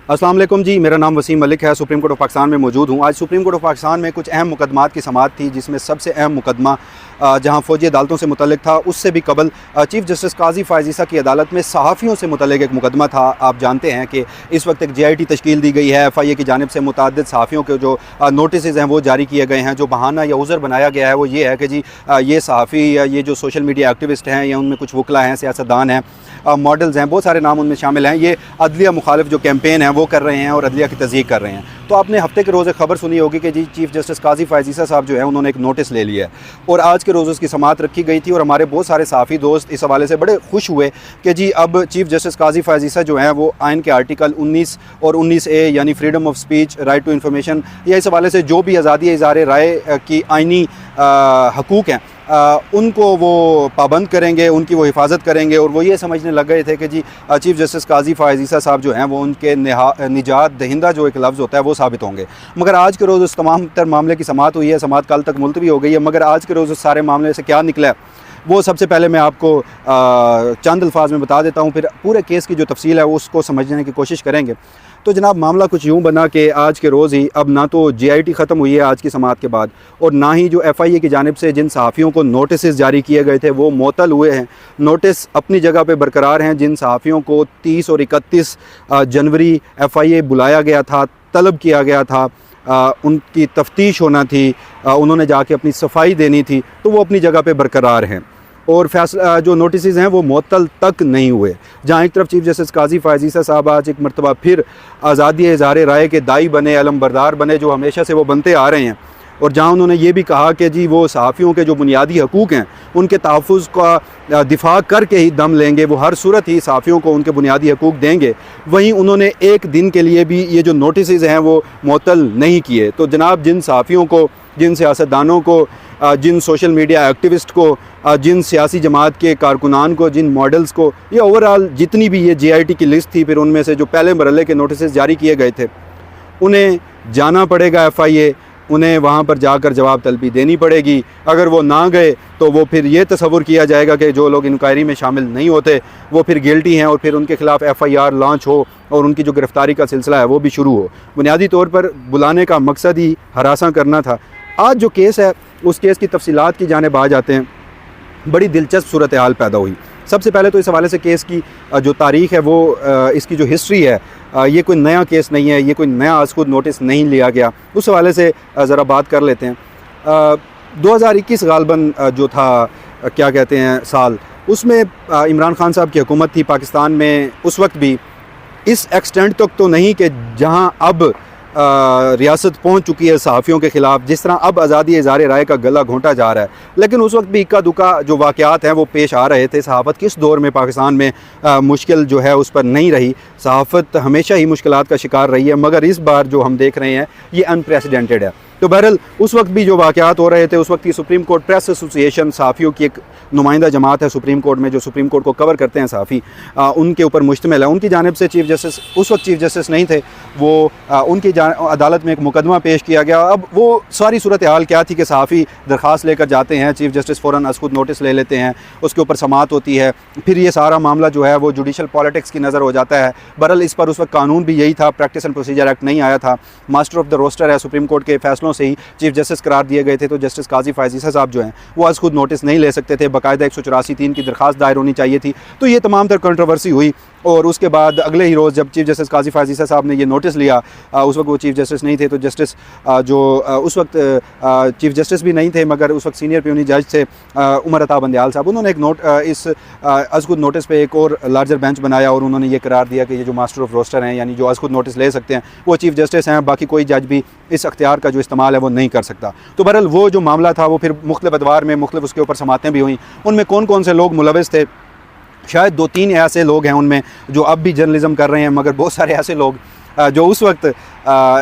अस्सलाम वालेकुम जी, मेरा नाम वसीम मलिक है। सुप्रीम कोर्ट ऑफ पाकिस्तान में मौजूद हूँ। आज सुप्रीम कोर्ट ऑफ पाकिस्तान में कुछ अहम मुकदमात की समाअत थी, जिसमें सबसे अहम मुकदमा जहाँ फ़ौजी अदालतों से मुतल्लिक था, उससे भी कबल चीफ़ जस्टिस काजी फ़ायज़ ईसा की अदालत में सहाफ़ियों से मुतल्लिक एक मुकदमा था। आप जानते हैं कि इस वक्त एक JIT तश्कील दी गई है। FIA की जानिब से मुतअद्दिद सहाफ़ियों के जो नोटिस हैं वो जारी किए गए हैं। जो बहाना या उज़र बनाया गया है वो ये है कि जी ये सहाफ़ी या ये जो सोशल मीडिया एक्टिविस्ट हैं या उनमें कुछ वकला हैं, सियासतदान हैं, मॉडल्स हैं, बहुत सारे नाम उनमें शामिल हैं, ये अदलिया मुखालिफ जो कैंपेन है वो कर रहे हैं और अदलिया की तज़यीक़ कर रहे हैं। तो आपने हफ्ते के रोज़ एक खबर सुनी होगी कि जी चीफ़ जस्टिस काजी फ़ायज़ ईसा साहब जो है उन्होंने एक नोटिस ले लिया है और आज के रोज़ उसकी समाअत रखी गई थी। और हमारे बहुत सारे सहाफ़ी दोस्त इस हवाले से बड़े खुश हुए कि जी अब चीफ़ जस्टिस काजी फ़ायज़ ईसा जो हैं वो आइन के आर्टिकल 19 और 19A यानी freedom of speech, right to information, या इस हवाले से जो भी आज़ादी इज़हार राय की आइनी हकूक़ हैं उनको वो पाबंद करेंगे, उनकी वो हिफाजत करेंगे। और वो ये समझने लग गए थे कि जी चीफ़ जस्टिस काजी फ़ायज़ ईसा साहब जो हैं वो उनके निजात दहिंदा जो एक लफ्ज़ होता है वो साबित होंगे। मगर आज के रोज़ उस तमाम तर मामले की समाअत हुई है, समाअत कल तक मुलतवी हो गई है। मगर आज के रोज़ उस सारे मामले से क्या निकला है वो सबसे पहले मैं आपको चंद अल्फाज में बता देता हूँ, फिर पूरे केस की जो तफसील है उसको समझने की कोशिश करेंगे। तो जनाब मामला कुछ यूँ बना कि आज के रोज़ ही अब ना तो JIT ख़त्म हुई है आज की समाअत के बाद, और ना ही जो FIA की जानिब से जिन सहाफ़ियों को नोटिस जारी किए गए थे वो मुअत्तल हुए हैं। नोटिस अपनी जगह पे बरकरार हैं। जिन सहाफ़ियों को 30 और 31 जनवरी FIA बुलाया गया था, तलब किया गया था, उनकी तफ्तीश होना थी, उन्होंने जाके अपनी सफाई देनी थी, तो वो अपनी जगह पे बरकरार हैं और फैसला जो नोटिस हैं वो मुअत्तल तक नहीं हुए। जहाँ एक तरफ चीफ़ जस्टिस काजी फ़ायज़ ईसा साहब आज एक मरतबा फिर आज़ादी इज़हार राय के दाई बने, अलमबरदार बने, जो हमेशा से वो बनते आ रहे हैं। और जहाँ उन्होंने ये भी कहा कि जी वो सहाफ़ियों के जो बुनियादी हकूक़ हैं उनके तहफ़्फ़ुज़ का दिफ़ा करके ही दम लेंगे, वो हर सूरत ही सहाफ़ियों को उनके बुनियादी हकूक़ देंगे। वहीं उन्होंने एक दिन के लिए भी ये जो नोटिस हैं वो मुअत्तल नहीं किए। तो जनाब जिन सहाफ़ियों को, जिन सियासतदानों को, जिन सोशल मीडिया एक्टिविस्ट को, जिन सियासी जमात के कारकुनान को, जिन मॉडल्स को, ये ओवरऑल जितनी भी ये JIT की लिस्ट थी, फिर उनमें से जो पहले मरहले के नोटिस जारी किए गए थे, उन्हें जाना पड़ेगा FIA, उन्हें वहाँ पर जाकर जवाब तलबी देनी पड़ेगी। अगर वो ना गए तो वो फिर ये तसव्वुर किया जाएगा कि जो लोग इंक्वायरी में शामिल नहीं होते वो फिर गिल्टी हैं और फिर उनके ख़िलाफ़ FIR लॉन्च हो और उनकी जो गिरफ़्तारी का सिलसिला है वो भी शुरू हो। बुनियादी तौर पर बुलाने का मकसद ही हरासा करना था। आज जो केस है उस केस की तफसीलात की जानिब आ जाते हैं। बड़ी दिलचस्प सूरत हाल पैदा हुई। सबसे पहले तो इस हवाले से केस की जो तारीख़ है वो इसकी जो हिस्ट्री है, ये कोई नया केस नहीं है, ये कोई नया आज खुद नोटिस नहीं लिया गया। उस हवाले से ज़रा बात कर लेते हैं। 2021 गालबन जो था क्या कहते हैं साल, उसमें इमरान खान साहब की हुकूमत थी पाकिस्तान में। उस वक्त भी इस एक्सटेंट तक तो नहीं कि जहाँ अब रियासत पहुंच चुकी है सहाफ़ियों के ख़िलाफ़, जिस तरह अब आज़ादी इज़हार राय का गला घोंटा जा रहा है। लेकिन उस वक्त भी इक्का दुक्का जो वाक़यात हैं वो पेश आ रहे थे। सहाफ़त किस दौर में पाकिस्तान में मुश्किल जो है उस पर नहीं रही। सहाफ़त हमेशा ही मुश्किलात का शिकार रही है, मगर इस बार जो हम देख रहे हैं ये अनप्रेसिडेंटेड है। तो बहरहाल उस वक्त भी जो वाक़यात हो रहे थे, उस वक्त की सुप्रीम कोर्ट प्रेस एसोसिएशन, सहाफ़ियों की एक नुमाइंदा जमात है सुप्रीम कोर्ट में, जो सुप्रीम कोर्ट को कवर करते हैं सहाफ़ी, उनके ऊपर मुश्तमिल है। उनकी जानिब से चीफ़ जस्टिस, उस वक्त चीफ़ जस्टिस नहीं थे वो, उनकी अदालत में एक मुकदमा पेश किया गया। अब वो सारी सूरत हाल क्या थी कि सहाफ़ी दरख्वास्त लेकर जाते हैं, चीफ़ जस्टिस फ़ौरन अज़ खुद नोटिस ले लेते हैं, उसके ऊपर समाअत होती है, फिर ये सारा मामला जो है वो जुडिशल पॉलिटिक्स की नज़र हो जाता है। बहरहाल इस पर उस वक्त कानून भी यही था, प्रैक्टिस एंड प्रोसीजर एक्ट नहीं आया था। मास्टर ऑफ द रोस्टर है, सुप्रीम कोर्ट के फैसलों से ही चीफ़ जस्टिस करार दिए गए थे। तो जस्टिस काजी फ़ायज़ ईसा साहब जो हैं वो आज खुद नोटिस नहीं ले सकते थे, बाकायदा 184(3) की दरख्वास्त दायर होनी चाहिए थी। तो ये तमाम तर कंट्रोवर्सी हुई और उसके बाद अगले ही रोज़ जब चीफ़ जस्टिस काजी फ़ायज़ ईसा साहब ने ये नोटिस लिया, उस वक्त वो चीफ़ जस्टिस नहीं थे, तो जस्टिस जो उस वक्त चीफ़ जस्टिस भी नहीं थे मगर उस वक्त सीनियर प्यूनी जज थे उमर अता बंदयाल साहब, उन्होंने एक इस अज़खुद नोटिस पे एक और लार्जर बेंच बनाया और उन्होंने ये करार दिया कि ये जो मास्टर ऑफ रोस्टर हैं, यानी जो अज़खुद नोटिस ले सकते हैं, वो चीफ़ जस्टिस हैं, बाकी कोई जज भी इस अख्तियार का जो इस्तेमाल है वो नहीं कर सकता। तो बहरहाल वो जो मामला था वो फिर मुख्तलिफ अदवार में मुख्तलिफ उसके ऊपर समातें भी हुई। उनमें कौन कौन से लोग मुलविस थे, शायद 2-3 ऐसे लोग हैं उनमें जो अब भी जर्नलिज़म कर रहे हैं, मगर बहुत सारे ऐसे लोग जो उस वक्त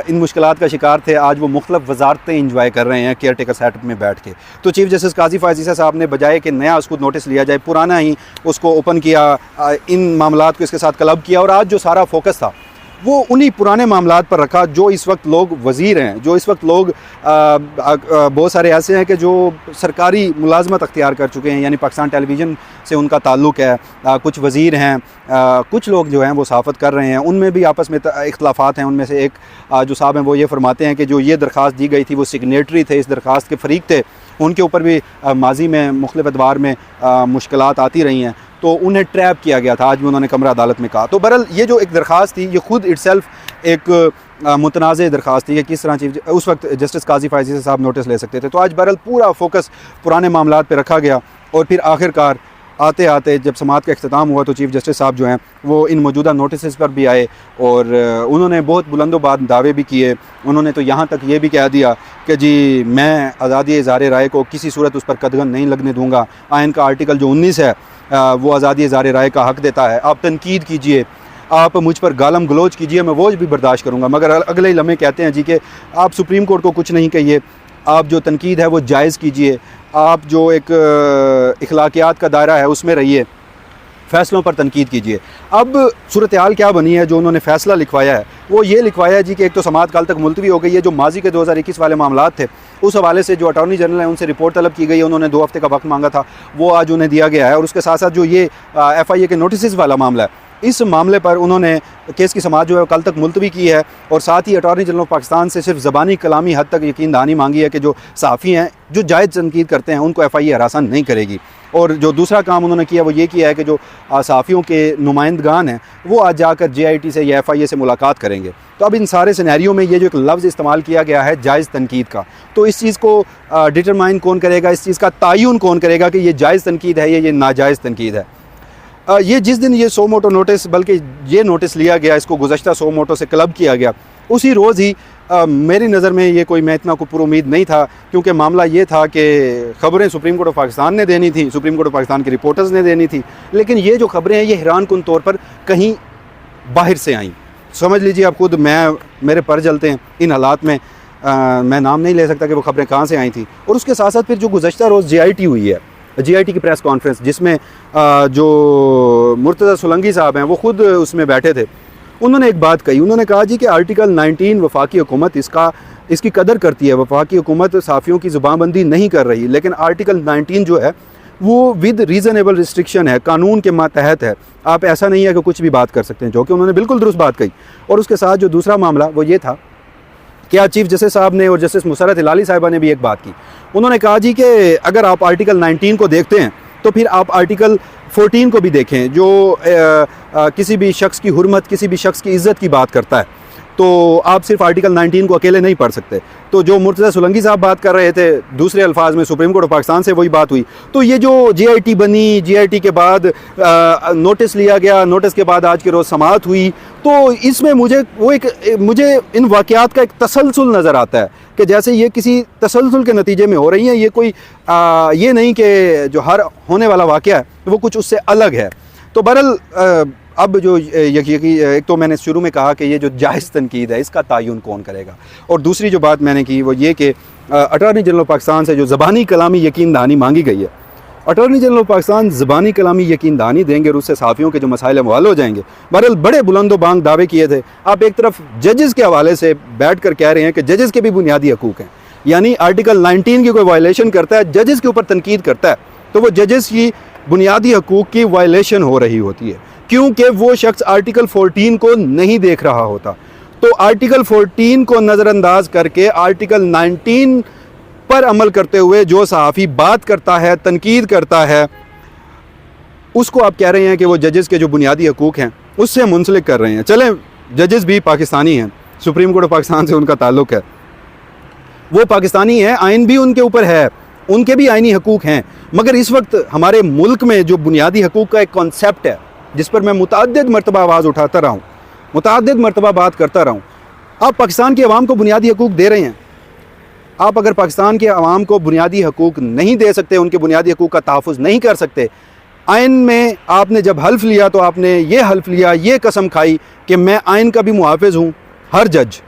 इन मुश्किलात का शिकार थे, आज वो मुख्तलिफ वजारतें इंजॉय कर रहे हैं केयर टेकर सेटअप में बैठ के। तो चीफ़ जस्टिस काजी फ़ायज़ ईसा साहब ने बजाय कि नया उसको नोटिस लिया जाए, पुराना ही उसको ओपन किया, इन मामलात को इसके साथ क्लब किया। और आज जो सारा फोकस था वो उन्हीं पुराने मामलात पर रखा जो इस वक्त लोग वज़ीर हैं, जो इस वक्त लोग बहुत सारे ऐसे हैं कि जो सरकारी मुलाजमत अख्तियार कर चुके हैं, यानी पाकिस्तान टेलीविज़न से उनका ताल्लुक़ है, कुछ वज़ीर हैं, कुछ लोग जो हैं वो सहाफ़त कर रहे हैं, उनमें भी आपस में इख्तलाफात हैं। उनमें से एक जो साहब हैं वो ये फरमाते हैं कि जो ये दरख्वास्त दी गई थी वो सिग्नेटरी थे, इस दरख्वास्त के फ़रीक थे, उनके ऊपर भी माजी में मुख्तलिफ़ अदवार में मुश्किलात आती रही हैं, तो उन्हें ट्रैप किया गया था। आज भी उन्होंने कमरा अदालत में कहा। तो बहरहाल ये जो एक दरख्वास्त थी, ये ख़ुद इटसेल्फ एक मुतनाज़ दरख्वास्त थी कि किस तरह चीफ उस वक्त जस्टिस काजी फायज़ी साहब नोटिस ले सकते थे। तो आज बहरहाल पूरा फोकस पुराने मामलात पर रखा गया और फिर आखिरकार आते आते जब समाअत का इख्तिताम हुआ तो चीफ़ जस्टिस साहब जो हैं वो इन मौजूदा नोटिस पर भी आए और उन्होंने बहुत बुलंदोबाद दावे भी किए। उन्होंने तो यहाँ तक ये भी कह दिया कि जी मैं आज़ादी इज़हार राय को किसी सूरत उस पर कदगन नहीं लगने दूँगा। आइन का आर्टिकल जो 19 है वो आज़ादी इज़हार राय का हक़ देता है। आप तनकीद कीजिए, आप मुझ पर गालम गलोच कीजिए, मैं वो भी बर्दाश्त करूँगा, मगर अगले ही लम्हे कहते हैं जी कि आप सुप्रीम कोर्ट को कुछ नहीं कहिए, आप जो तनकीद है वो जायज़ कीजिए, आप जो एक इखलाकियात का दायरा है उसमें रहिए, फ़ैसलों पर तनकीद कीजिए। अब सूरत हाल क्या बनी है, जो उन्होंने फ़ैसला लिखवाया है वो ये लिखवाया है जी कि एक तो समाअत कल तक मुलतवी हो गई है। जो माजी के 2021 वाले मामलात थे उस हवाले से जो अटॉर्नी जनरल है उनसे रिपोर्ट तलब की गई है, उन्होंने 2 हफ़्ते का वक्त मांगा था, वो आज उन्हें दिया गया है। और उसके साथ साथ जो ये FIA के नोटिस वाला मामला है, इस मामले पर उन्होंने केस की समाअत जो है कल तक मुलतवी की है और साथ ही अटॉर्नी जनरल ऑफ पाकिस्तान से सिर्फ ज़बानी कलामी हद तक यकीन दहानी मांगी है कि जो सहाफ़ी हैं जो जायज़ तनकीद करते हैं उनको FIA हरासा नहीं करेगी। और जो दूसरा काम उन्होंने किया वो ये किया है कि जो सहाफ़ियों के नुमाइंदगान हैं वो आज जाकर JIT से या FIA से मुलाकात करेंगे। तो अब इन सारे सिनेरियो में ये जो एक लफ्ज़ इस्तेमाल किया गया है जायज़ तनकीद का, तो इस चीज़ को डिटरमाइन कौन करेगा, इस चीज़ का तयन कौन करेगा कि ये जायज़ तनकीद है या ये नाजायज़ तनकीद है। ये जिस दिन ये सो मोटो नोटिस, बल्कि ये नोटिस लिया गया, इसको गुज़श्ता सो मोटो से क्लब किया गया, उसी रोज़ ही मेरी नज़र में ये कोई मैं इतना को पूरी उम्मीद नहीं था, क्योंकि मामला ये था कि ख़बरें सुप्रीम कोर्ट ऑफ पाकिस्तान ने देनी थी, सुप्रीम कोर्ट ऑफ पाकिस्तान के रिपोर्टर्स ने देनी थी, लेकिन ये जो ख़बरें हैं ये हैरानकुन तौर पर कहीं बाहर से आईं। समझ लीजिए आप खुद, मेरे पर जलते हैं इन हालात में। मैं नाम नहीं ले सकता कि वो ख़बरें कहाँ से आई थी। और उसके साथ साथ फिर जो गुज़श्ता रोज़ JIT हुई है, JIT की प्रेस कॉन्फ्रेंस, जिसमें जो मुर्तज़ा सोलंकी साहब हैं वो ख़ुद उसमें बैठे थे, उन्होंने एक बात कही। उन्होंने कहा जी कि आर्टिकल 19 वफाकी हुकूमत इसकी कदर करती है, वफाकी हुकूमत सहाफ़ियों की ज़ुबानबंदी नहीं कर रही, लेकिन आर्टिकल 19 जो है वो विद रीज़नेबल रिस्ट्रिक्शन है, कानून के मातहत है, आप ऐसा नहीं है कि कुछ भी बात कर सकते हैं, जो कि उन्होंने बिल्कुल दुरुस्त बात कही। और उसके साथ जो दूसरा मामला वो ये था कि आज चीफ जस्टिस साहब ने और जस्टिस मुसर्रत हिलाली साहिबा ने भी एक बात की। उन्होंने कहा जी कि अगर आप आर्टिकल 19 को देखते हैं तो फिर आप आर्टिकल 14 को भी देखें, जो किसी भी शख्स की हुर्मत, किसी भी शख्स की इज़्ज़त की बात करता है, तो आप सिर्फ आर्टिकल 19 को अकेले नहीं पढ़ सकते। तो जो मुर्तज़ा सोलंकी साहब बात कर रहे थे, दूसरे अल्फाज में सुप्रीम कोर्ट ऑफ पाकिस्तान से वही बात हुई। तो ये जो JIT बनी, JIT के बाद नोटिस लिया गया, नोटिस के बाद आज के रोज़ समाअत हुई, तो इसमें मुझे इन वाक़यात का एक तसलसल नज़र आता है कि जैसे ये किसी तसलसल के नतीजे में हो रही हैं। ये कोई ये नहीं कि जो हर होने वाला वाक़या है वो कुछ उससे अलग है। तो बहरहाल अब जो एक तो मैंने शुरू में कहा कि ये जो जायज़ तनकीद है इसका तयन कौन करेगा, और दूसरी जो बात मैंने की वो ये कि अटॉर्नी जनरल पाकिस्तान से जो ज़बानी कलामी यकीन दहानी मांगी गई है, अटॉर्नी जनरल पाकिस्तान ज़बानी कलामी यकीन दहानी देंगे और उससे सहाफ़ियों के जो मसाइल हैं वो हल हो जाएंगे। बहरहाल बड़े बुलंदो बांग दावे किए थे। आप एक तरफ जजेस के हवाले से बैठ कर कह रहे हैं कि जजेस के भी बुनियादी हकूक़ हैं, यानी आर्टिकल 19 की कोई वायलेशन करता है, जजेस के ऊपर तनकीद करता है, तो वो जजेस की बुनियादी हकूक़ की वायलेशन हो रही होती है, क्योंकि वो शख्स आर्टिकल 14 को नहीं देख रहा होता। तो आर्टिकल 14 को नज़रअंदाज करके आर्टिकल 19 पर अमल करते हुए जो सहाफ़ी बात करता है, तनकीद करता है, उसको आप कह रहे हैं कि वो जजेस के जो बुनियादी हकूक़ हैं उससे मुंसलिक कर रहे हैं। चलें, जजेस भी पाकिस्तानी हैं, सुप्रीम कोर्ट ऑफ पाकिस्तान से उनका ताल्लुक़ है, वो पाकिस्तानी हैं, आइन भी उनके ऊपर है, उनके भी आइनी हकूक़ हैं। मगर इस वक्त हमारे मुल्क में जो बुनियादी हकूक़ का एक कॉन्सेप्ट है जिस पर मैं मुतअद्दिद मरतबा आवाज़ उठाता रहा हूँ, मुतअद्दिद मरतबा बात करता रहा हूँ, आप पाकिस्तान के अवाम को बुनियादी हकूक़ दे रहे हैं। आप अगर पाकिस्तान के अवाम को बुनियादी हकूक़ नहीं दे सकते, उनके बुनियादी हकूक़ का तहफ़्फ़ुज़ नहीं कर सकते, आइन में आपने जब हल्फ लिया तो आपने ये हल्फ लिया, ये कसम खाई कि मैं आइन का भी मुहाफ़िज़ हूँ, हर जज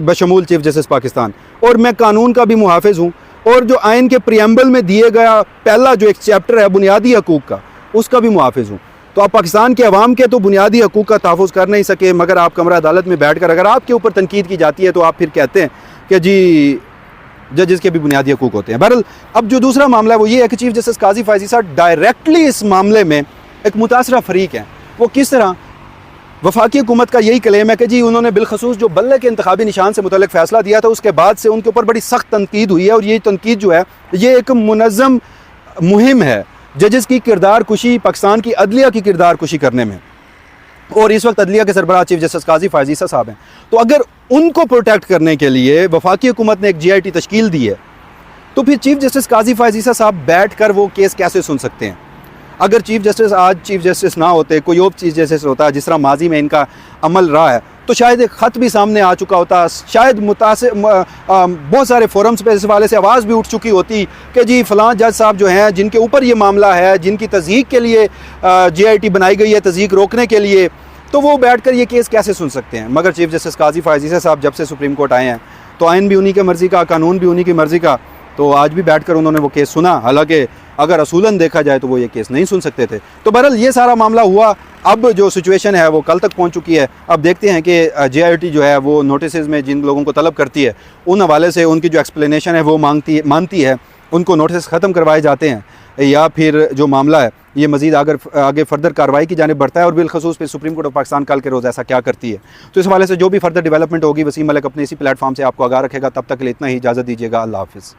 बशमूल चीफ जस्टिस पाकिस्तान, और मैं कानून का भी मुहाफ़िज़ हूँ, और जो आइन के प्रियम्बल में दिए गया पहला जो एक चैप्टर है बुनियादी हकूक़ का, उसका भी मुहाफ़िज़ हूँ। तो आप पाकिस्तान के अवाम के तो बुनियादी हकूक़ का तहफ़्फ़ुज़ कर नहीं सके, मगर आप कमरा अदालत में बैठ कर अगर आपके ऊपर तनकीद की जाती है तो आप फिर कहते हैं कि जी जजेस के भी बुनियादी हकूक़ होते हैं। बहरहाल अब जो दूसरा मामला है वो ये है कि चीफ़ जस्टिस काजी फायज़ी साहब डायरेक्टली इस मामले में एक मुतासरा फ़रीक हैं। वो किस तरह, वफाकी हुकूमत का यही क्लेम है कि जी उन्होंने बिलखसूस जो बल्ले के इंतखाबी निशान से मुतल्लिक़ फ़ैसला दिया था उसके बाद से उनके ऊपर बड़ी सख्त तनकीद हुई है, और ये तनकीद जो है ये एक मुनज़्ज़म मुहिम है जजेस की किरदार कुशी, पाकिस्तान की अदलिया की किरदार कुशी करने में। और इस वक्त अदलिया के सरबराह चीफ जस्टिस काजी फायज़ी साहब हैं। तो अगर उनको प्रोटेक्ट करने के लिए वफाकी हुकूमत ने एक GIT तश्कील दी है तो फिर चीफ जस्टिस काजी फायज़ी साहब बैठ कर वो केस कैसे सुन सकते हैं? अगर चीफ जस्टिस आज चीफ जस्टिस ना होते, कोई और चीफ जस्टिस होता जिस तरह माजी में इनका अमल रहा है, तो शायद एक ख़त भी सामने आ चुका होता, शायद बहुत सारे फोरम्स पे इस वाले से आवाज़ भी उठ चुकी होती कि जी फ़लाँ जज साहब जो हैं जिनके ऊपर ये मामला है, जिनकी तज़ीक़ के लिए GIT बनाई गई है, तज़ीक़ रोकने के लिए, तो वो बैठ कर ये केस कैसे सुन सकते हैं? मगर चीफ जस्टिस काजी फायज़ी साहब जब से सुप्रीम कोर्ट आए हैं तो आइन भी उन्हीं की मर्ज़ी का, कानून भी उन्हीं की मर्ज़ी का, तो आज भी बैठ कर उन्होंने वो केस सुना। हालांकि अगर असूलन देखा जाए तो वो ये केस नहीं सुन सकते थे। तो बहरहाल ये सारा मामला हुआ, अब जो सिचुएशन है वो कल तक पहुंच चुकी है। अब देखते हैं कि GIT जो है वो नोटिस में जिन लोगों को तलब करती है उन हवाले से उनकी जो एक्सप्लेनेशन है वो मानती है, उनको नोटिस ख़त्म करवाए जाते हैं, या फिर जो मामला है ये मज़ीद आगे फर्दर कार्रवाई की जानिब बढ़ता है। और बिलखसूस पे सुप्रीम कोर्ट ऑफ पाकिस्तान कल के रोज़ ऐसा क्या करती है, तो इस हवाले से जो भी फर्दर डेवलपमेंट होगी वसीम मलिक अपने इसी प्लेटफॉर्म से आपको आगाह रखेगा। तब तक के लिए इतना ही, इजाज़त दीजिएगा। अल्लाह हाफ़िज़।